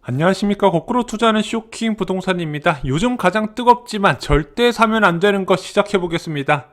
안녕하십니까. 거꾸로 투자하는 쇼킹 부동산입니다. 요즘 가장 뜨겁지만 절대 사면 안 되는 것 시작해보겠습니다.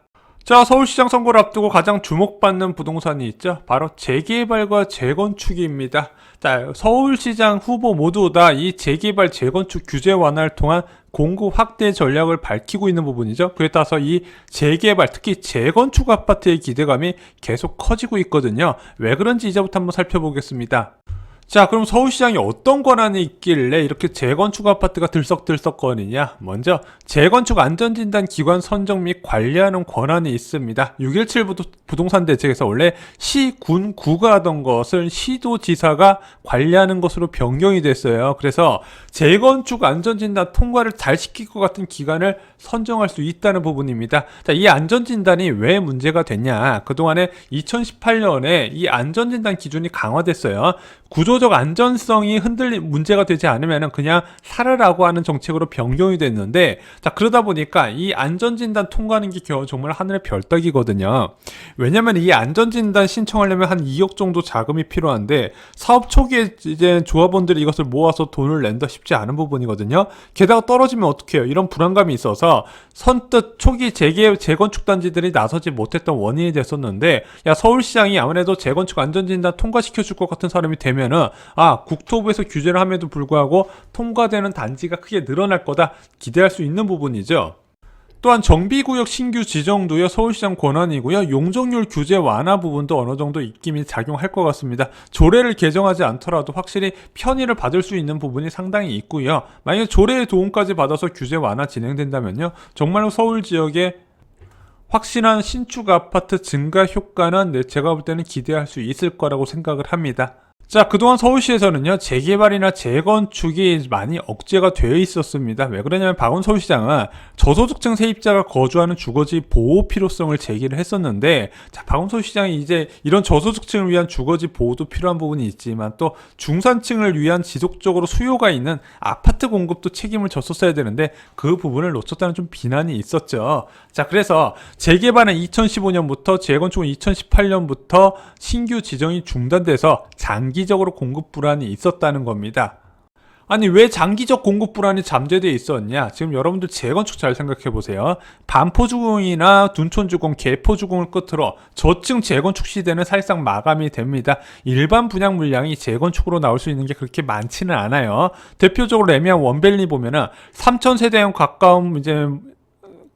자, 서울시장 선거를 앞두고 가장 주목받는 부동산이 있죠. 바로 재개발과 재건축입니다. 자, 서울시장 후보 모두 다 이 재개발, 재건축 규제 완화를 통한 공급 확대 전략을 밝히고 있는 부분이죠. 그에 따라서 이 재개발, 특히 재건축 아파트의 기대감이 계속 커지고 있거든요. 왜 그런지 이제부터 한번 살펴보겠습니다. 자, 그럼 서울시장이 어떤 권한이 있길래 이렇게 재건축 아파트가 들썩들썩거리냐? 먼저 재건축 안전진단 기관 선정 및 관리하는 권한이 있습니다. 6.17 부동산 대책에서 원래 시, 군, 구가 하던 것을 시도지사가 관리하는 것으로 변경이 됐어요. 그래서 재건축 안전진단 통과를 잘 시킬 것 같은 기관을 선정할 수 있다는 부분입니다. 자, 이 안전진단이 왜 문제가 됐냐? 그동안에 2018년에 이 안전진단 기준이 강화됐어요. 구조적 안전성이 문제가 되지 않으면 그냥 살아라고 하는 정책으로 변경이 됐는데, 자, 그러다 보니까 이 안전진단 통과하는 게 정말 하늘의 별따기거든요. 왜냐면 이 안전진단 신청하려면 한 2억 정도 자금이 필요한데, 사업 초기에 이제 조합원들이 이것을 모아서 돈을 낸다 쉽지 않은 부분이거든요. 게다가 떨어지면 어떡해요? 이런 불안감이 있어서 선뜻 초기 재건축 단지들이 나서지 못했던 원인이 됐었는데, 야, 서울시장이 아무래도 재건축 안전진단 통과시켜줄 것 같은 사람이 되면은, 국토부에서 규제를 함에도 불구하고 통과되는 단지가 크게 늘어날 거다 기대할 수 있는 부분이죠. 또한 정비구역 신규 지정도요, 서울시장 권한이고요. 용적률 규제 완화 부분도 어느 정도 입김이 작용할 것 같습니다. 조례를 개정하지 않더라도 확실히 편의를 받을 수 있는 부분이 상당히 있고요. 만약에 조례의 도움까지 받아서 규제 완화 진행된다면요, 정말로 서울 지역에 확실한 신축 아파트 증가 효과는 제가 볼 때는 기대할 수 있을 거라고 생각을 합니다. 자, 그동안 서울시에서는요, 재개발이나 재건축이 많이 억제가 되어 있었습니다. 왜 그러냐면 박원 서울시장은 저소득층 세입자가 거주하는 주거지 보호 필요성을 제기를 했었는데, 자, 박원 서울시장이 이제 이런 저소득층을 위한 주거지 보호도 필요한 부분이 있지만 또 중산층을 위한 지속적으로 수요가 있는 아파트 공급도 책임을 졌었어야 되는데 그 부분을 놓쳤다는 좀 비난이 있었죠. 자, 그래서 재개발은 2015년부터, 재건축은 2018년부터 신규 지정이 중단돼서 장기적으로 공급 불안이 있었다는 겁니다. 아니, 왜 장기적 공급 불안이 잠재되어 있었냐? 지금 여러분들 재건축 잘 생각해 보세요. 반포주공이나 둔촌주공, 개포주공을 끝으로 저층 재건축 시대는 사실상 마감이 됩니다. 일반 분양 물량이 재건축으로 나올 수 있는 게 그렇게 많지는 않아요. 대표적으로 레미안 원밸리 보면은 3,000세대형 가까운 이제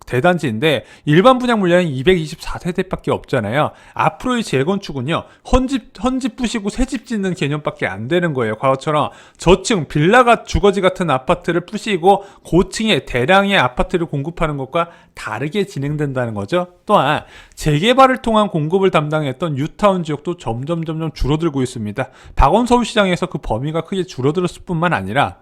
대단지인데 일반 분양 물량이 224세대밖에 없잖아요. 앞으로의 재건축은요, 헌집 부시고 새집 짓는 개념밖에 안 되는 거예요. 과거처럼 저층 빌라가 주거지 같은 아파트를 부시고 고층에 대량의 아파트를 공급하는 것과 다르게 진행된다는 거죠. 또한 재개발을 통한 공급을 담당했던 뉴타운 지역도 점점 줄어들고 있습니다. 박원 서울시장에서 그 범위가 크게 줄어들었을 뿐만 아니라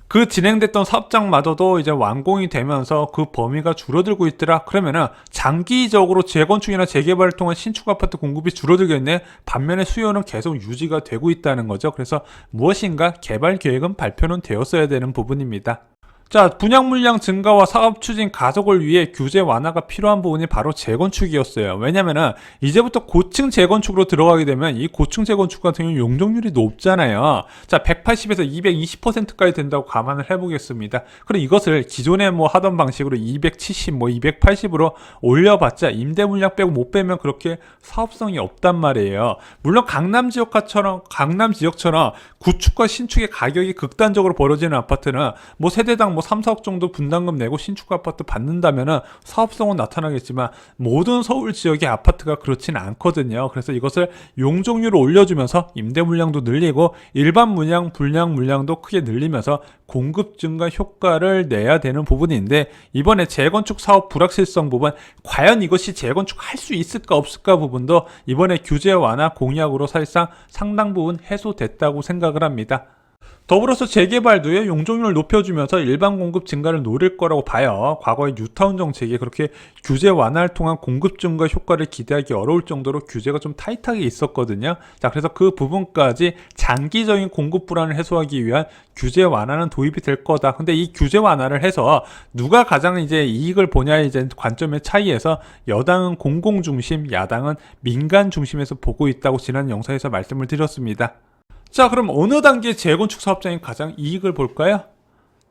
그 진행됐던 사업장마저도 이제 완공이 되면서 그 범위가 줄어들고 있더라. 그러면은 장기적으로 재건축이나 재개발을 통한 신축 아파트 공급이 줄어들겠네. 반면에 수요는 계속 유지가 되고 있다는 거죠. 그래서 무엇인가 개발 계획은 발표는 되었어야 되는 부분입니다. 자, 분양 물량 증가와 사업 추진 가속을 위해 규제 완화가 필요한 부분이 바로 재건축이었어요. 왜냐면은 이제부터 고층 재건축으로 들어가게 되면 이 고층 재건축 같은 경우는 용적률이 높잖아요. 자, 180에서 220%까지 된다고 감안을 해보겠습니다. 그럼 이것을 기존에 하던 방식으로 270, 280으로 올려봤자 임대 물량 빼고 못 빼면 그렇게 사업성이 없단 말이에요. 물론 강남 지역처럼 구축과 신축의 가격이 극단적으로 벌어지는 아파트는 세대당 3, 4억 정도 분담금 내고 신축 아파트 받는다면은 사업성은 나타나겠지만 모든 서울 지역의 아파트가 그렇진 않거든요. 그래서 이것을 용적률을 올려주면서 임대 물량도 늘리고 일반 분양 물량도 크게 늘리면서 공급 증가 효과를 내야 되는 부분인데, 이번에 재건축 사업 불확실성 부분, 과연 이것이 재건축할 수 있을까 없을까 부분도 이번에 규제 완화 공약으로 사실상 상당 부분 해소됐다고 생각을 합니다. 더불어서 재개발도요, 용적률을 높여주면서 일반 공급 증가를 노릴 거라고 봐요. 과거의 뉴타운 정책이 그렇게 규제 완화를 통한 공급 증가 효과를 기대하기 어려울 정도로 규제가 좀 타이트하게 있었거든요. 자, 그래서 그 부분까지 장기적인 공급 불안을 해소하기 위한 규제 완화는 도입이 될 거다. 근데 이 규제 완화를 해서 누가 가장 이제 이익을 보냐의 이제 관점의 차이에서 여당은 공공 중심, 야당은 민간 중심에서 보고 있다고 지난 영상에서 말씀을 드렸습니다. 자, 그럼 어느 단계 재건축 사업장이 가장 이익을 볼까요?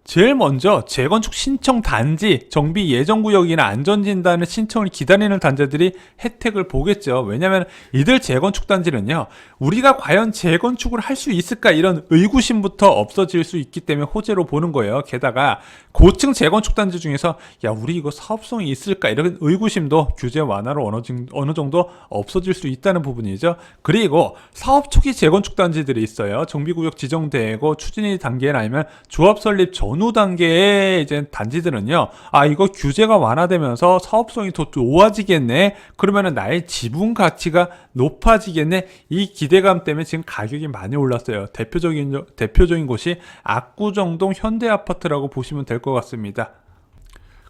제일 먼저 재건축 신청 단지, 정비 예정구역이나 안전진단을 신청을 기다리는 단지들이 혜택을 보겠죠. 왜냐하면 이들 재건축 단지는요, 우리가 과연 재건축을 할 수 있을까 이런 의구심부터 없어질 수 있기 때문에 호재로 보는 거예요. 게다가 고층 재건축 단지 중에서 야, 우리 이거 사업성이 있을까 이런 의구심도 규제 완화로 어느 정도 없어질 수 있다는 부분이죠. 그리고 사업 초기 재건축 단지들이 있어요. 정비구역 지정되고 추진이 단계는 아니면 조합 설립 전후 단계의 이제 단지들은요, 아, 이거 규제가 완화되면서 사업성이 더 좋아지겠네. 그러면은 나의 지분 가치가 높아지겠네. 이 기대감 때문에 지금 가격이 많이 올랐어요. 대표적인 곳이 압구정동 현대아파트라고 보시면 될 것 같습니다.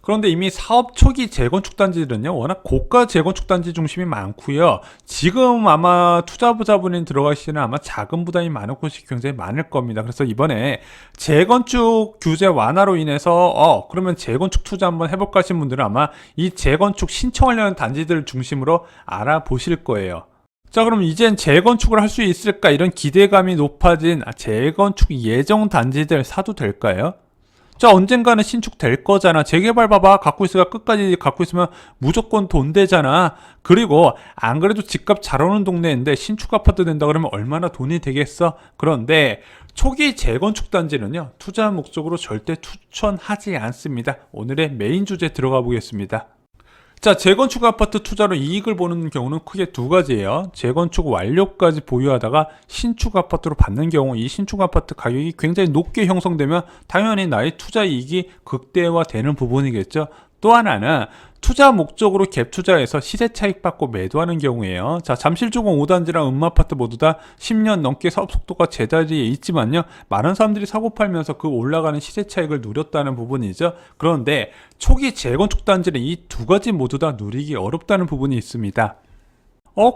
그런데 이미 사업 초기 재건축 단지들은요, 워낙 고가 재건축 단지 중심이 많고요. 지금 아마 투자부자분이 들어가시는 아마 자금 부담이 많은 곳이 굉장히 많을 겁니다. 그래서 이번에 재건축 규제 완화로 인해서 그러면 재건축 투자 한번 해볼까 하신 분들은 아마 이 재건축 신청하려는 단지들을 중심으로 알아보실 거예요. 자, 그럼 이젠 재건축을 할 수 있을까 이런 기대감이 높아진 재건축 예정 단지들 사도 될까요? 자, 언젠가는 신축될 거잖아. 재개발 봐봐. 갖고 있으면 끝까지 갖고 있으면 무조건 돈 되잖아. 그리고 안 그래도 집값 잘 오는 동네인데 신축 아파트 된다 그러면 얼마나 돈이 되겠어? 그런데 초기 재건축 단지는요, 투자 목적으로 절대 추천하지 않습니다. 오늘의 메인 주제 들어가 보겠습니다. 자, 재건축 아파트 투자로 이익을 보는 경우는 크게 두 가지예요. 재건축 완료까지 보유하다가 신축 아파트로 받는 경우, 이 신축 아파트 가격이 굉장히 높게 형성되면 당연히 나의 투자 이익이 극대화되는 부분이겠죠. 또 하나는 투자 목적으로 갭 투자해서 시세 차익 받고 매도하는 경우에요. 자, 잠실주공 5단지랑 음마아파트 모두 다 10년 넘게 사업 속도가 제자리에 있지만요, 많은 사람들이 사고 팔면서 그 올라가는 시세 차익을 누렸다는 부분이죠. 그런데 초기 재건축 단지는 이 두 가지 모두 다 누리기 어렵다는 부분이 있습니다.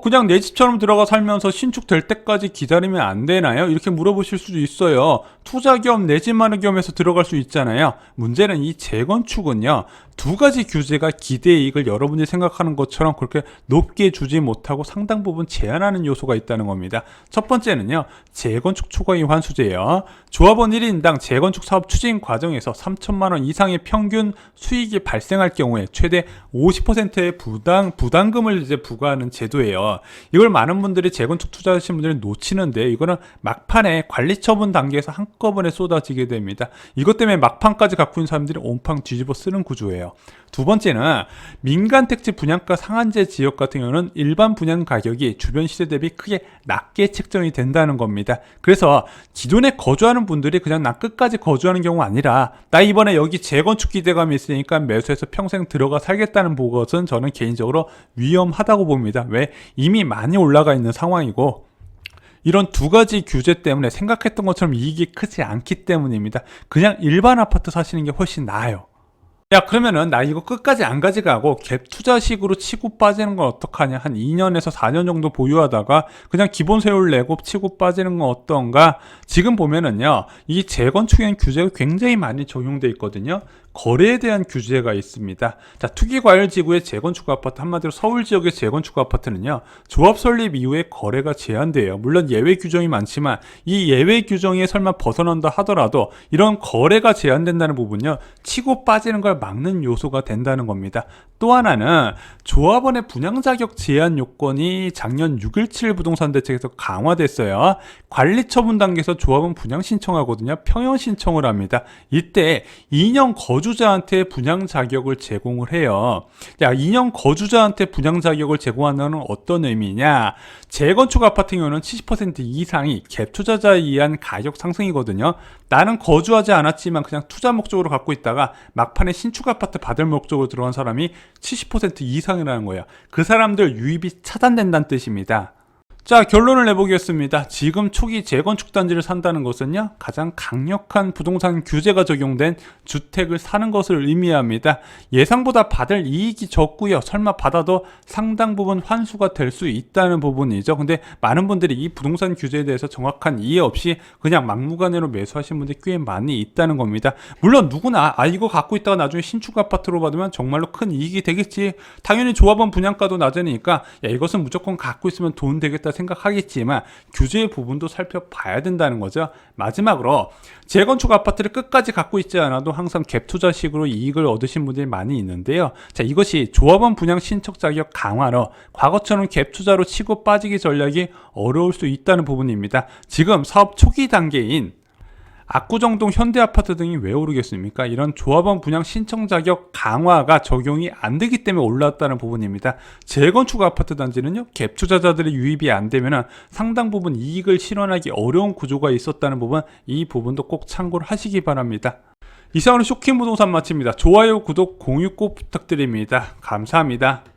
그냥 내 집처럼 들어가 살면서 신축될 때까지 기다리면 안 되나요? 이렇게 물어보실 수도 있어요. 투자 겸 내 집 마련 겸해서 들어갈 수 있잖아요. 문제는 이 재건축은요, 두 가지 규제가 기대 이익을 여러분이 생각하는 것처럼 그렇게 높게 주지 못하고 상당 부분 제한하는 요소가 있다는 겁니다. 첫 번째는요, 재건축 초과이익 환수제예요. 조합원 1인당 재건축 사업 추진 과정에서 3천만 원 이상의 평균 수익이 발생할 경우에 최대 50%의 부담금을 이제 부과하는 제도예요. 이걸 많은 분들이 재건축 투자하시는 분들이 놓치는데, 이거는 막판에 관리 처분 단계에서 한꺼번에 쏟아지게 됩니다. 이것 때문에 막판까지 갖고 있는 사람들이 온팡 뒤집어 쓰는 구조예요. 두 번째는 민간 택지 분양가 상한제 지역 같은 경우는 일반 분양 가격이 주변 시세 대비 크게 낮게 책정이 된다는 겁니다. 그래서 기존에 거주하는 분들이 그냥 나 끝까지 거주하는 경우가 아니라 나 이번에 여기 재건축 기대감이 있으니까 매수해서 평생 들어가 살겠다는 것은 저는 개인적으로 위험하다고 봅니다. 왜? 이미 많이 올라가 있는 상황이고, 이런 두 가지 규제 때문에 생각했던 것처럼 이익이 크지 않기 때문입니다. 그냥 일반 아파트 사시는 게 훨씬 나아요. 야, 그러면은 나 이거 끝까지 안 가져가고 갭 투자식으로 치고 빠지는 건 어떡하냐? 한 2년에서 4년 정도 보유하다가 그냥 기본 세율 내고 치고 빠지는 건 어떤가? 지금 보면은요, 이 재건축에는 규제가 굉장히 많이 적용돼 있거든요. 거래에 대한 규제가 있습니다. 자, 투기과열지구의 재건축 아파트, 한마디로 서울 지역의 재건축 아파트는요, 조합 설립 이후에 거래가 제한돼요. 물론 예외 규정이 많지만 이 예외 규정에 설마 벗어난다 하더라도 이런 거래가 제한된다는 부분요, 치고 빠지는 걸 막는 요소가 된다는 겁니다. 또 하나는 조합원의 분양 자격 제한 요건이 작년 6.17 부동산 대책에서 강화됐어요. 관리 처분 단계에서 조합은 분양 신청하거든요. 평형 신청을 합니다. 이때 2년 거주자한테 분양 자격을 제공을 해요. 야, 2년 거주자한테 분양 자격을 제공한다는 어떤 의미냐? 재건축 아파트 경우는 70% 이상이 갭 투자자에 의한 가격 상승이거든요. 나는 거주하지 않았지만 그냥 투자 목적으로 갖고 있다가 막판에 신축 아파트 받을 목적으로 들어간 사람이 70% 이상이라는 거예요. 그 사람들 유입이 차단된다는 뜻입니다. 자, 결론을 내보겠습니다. 지금 초기 재건축 단지를 산다는 것은요, 가장 강력한 부동산 규제가 적용된 주택을 사는 것을 의미합니다. 예상보다 받을 이익이 적고요. 설마 받아도 상당 부분 환수가 될 수 있다는 부분이죠. 근데 많은 분들이 이 부동산 규제에 대해서 정확한 이해 없이 그냥 막무가내로 매수하신 분들이 꽤 많이 있다는 겁니다. 물론 누구나 이거 갖고 있다가 나중에 신축 아파트로 받으면 정말로 큰 이익이 되겠지. 당연히 조합원 분양가도 낮으니까 이것은 무조건 갖고 있으면 돈 되겠다 생각하겠지만 규제의 부분도 살펴봐야 된다는 거죠. 마지막으로 재건축 아파트를 끝까지 갖고 있지 않아도 항상 갭 투자식으로 이익을 얻으신 분들이 많이 있는데요. 자, 이것이 조합원 분양 신청 자격 강화로 과거처럼 갭 투자로 치고 빠지기 전략이 어려울 수 있다는 부분입니다. 지금 사업 초기 단계인 압구정동 현대아파트 등이 왜 오르겠습니까? 이런 조합원 분양 신청 자격 강화가 적용이 안 되기 때문에 올랐다는 부분입니다. 재건축 아파트 단지는요, 갭 투자자들의 유입이 안 되면 상당 부분 이익을 실현하기 어려운 구조가 있었다는 부분, 이 부분도 꼭 참고를 하시기 바랍니다. 이상으로 쇼킹 부동산 마칩니다. 좋아요, 구독, 공유 꼭 부탁드립니다. 감사합니다.